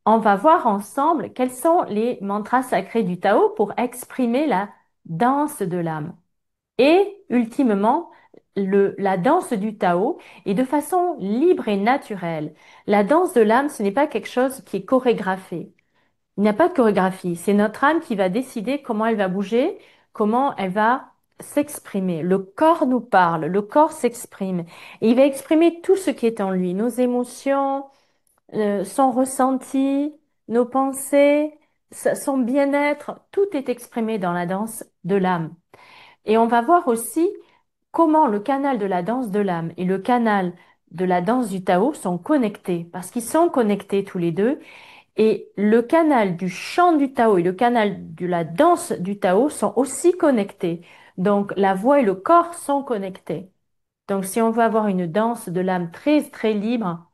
on va voir ensemble quels sont les mantras sacrés du Tao pour exprimer la danse de l'âme. Et ultimement, la danse du Tao est de façon libre et naturelle. La danse de l'âme, ce n'est pas quelque chose qui est chorégraphié. Il n'y a pas de chorégraphie. C'est notre âme qui va décider comment elle va bouger, comment elle va s'exprimer. Le corps nous parle, le corps s'exprime. Et il va exprimer tout ce qui est en lui, nos émotions, son ressenti, nos pensées, son bien-être. Tout est exprimé dans la danse de l'âme. Et on va voir aussi comment le canal de la danse de l'âme et le canal de la danse du Tao sont connectés, parce qu'ils sont connectés tous les deux. Et le canal du chant du Tao et le canal de la danse du Tao sont aussi connectés. Donc la voix et le corps sont connectés. Donc si on veut avoir une danse de l'âme très très libre,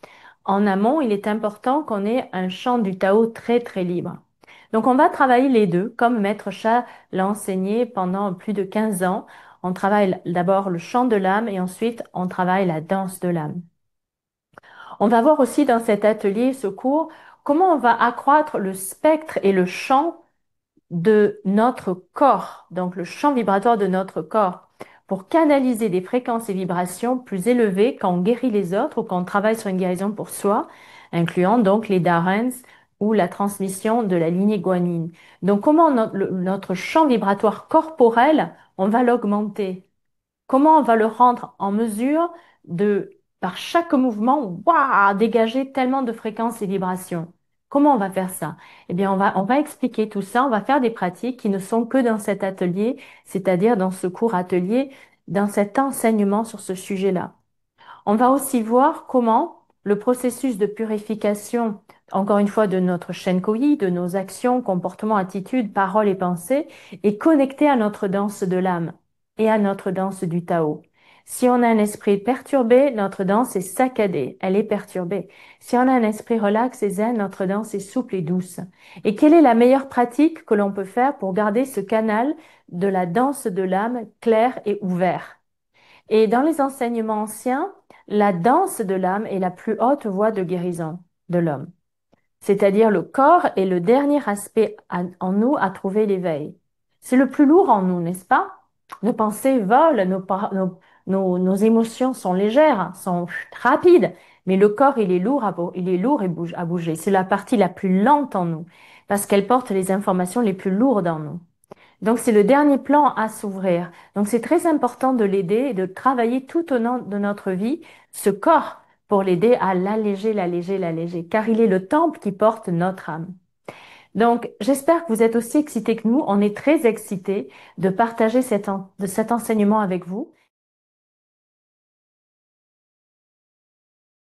en amont, il est important qu'on ait un chant du Tao très très libre. Donc on va travailler les deux, comme Maître Sha l'a enseigné pendant plus de 15 ans. On travaille d'abord le chant de l'âme et ensuite on travaille la danse de l'âme. On va voir aussi dans cet atelier, ce cours, comment on va accroître le spectre et le champ de notre corps, donc le champ vibratoire de notre corps, pour canaliser des fréquences et vibrations plus élevées quand on guérit les autres ou quand on travaille sur une guérison pour soi, incluant donc les Darens ou la transmission de la lignée guanine. Donc comment notre champ vibratoire corporel, on va l'augmenter? Comment on va le rendre en mesure de, par chaque mouvement, waouh, dégager tellement de fréquences et vibrations? Comment on va faire ça? Eh bien, on va expliquer tout ça. On va faire des pratiques qui ne sont que dans cet atelier, c'est-à-dire dans ce cours atelier, dans cet enseignement sur ce sujet-là. On va aussi voir comment le processus de purification, encore une fois, de notre Shenkoyi, de nos actions, comportements, attitudes, paroles et pensées, est connecté à notre danse de l'âme et à notre danse du Tao. Si on a un esprit perturbé, notre danse est saccadée, elle est perturbée. Si on a un esprit relax et zen, notre danse est souple et douce. Et quelle est la meilleure pratique que l'on peut faire pour garder ce canal de la danse de l'âme clair et ouvert? Et dans les enseignements anciens, la danse de l'âme est la plus haute voie de guérison de l'homme. C'est-à-dire le corps est le dernier aspect en nous à trouver l'éveil. C'est le plus lourd en nous, n'est-ce pas? Nos pensées volent, nos émotions sont légères, sont rapides, mais le corps, il est lourd il est lourd à bouger. C'est la partie la plus lente en nous, parce qu'elle porte les informations les plus lourdes en nous. Donc, c'est le dernier plan à s'ouvrir. Donc, c'est très important de l'aider et de travailler tout au long de notre vie ce corps pour l'aider à l'alléger, l'alléger, l'alléger, car il est le temple qui porte notre âme. Donc, j'espère que vous êtes aussi excités que nous. On est très excités de partager de cet enseignement avec vous.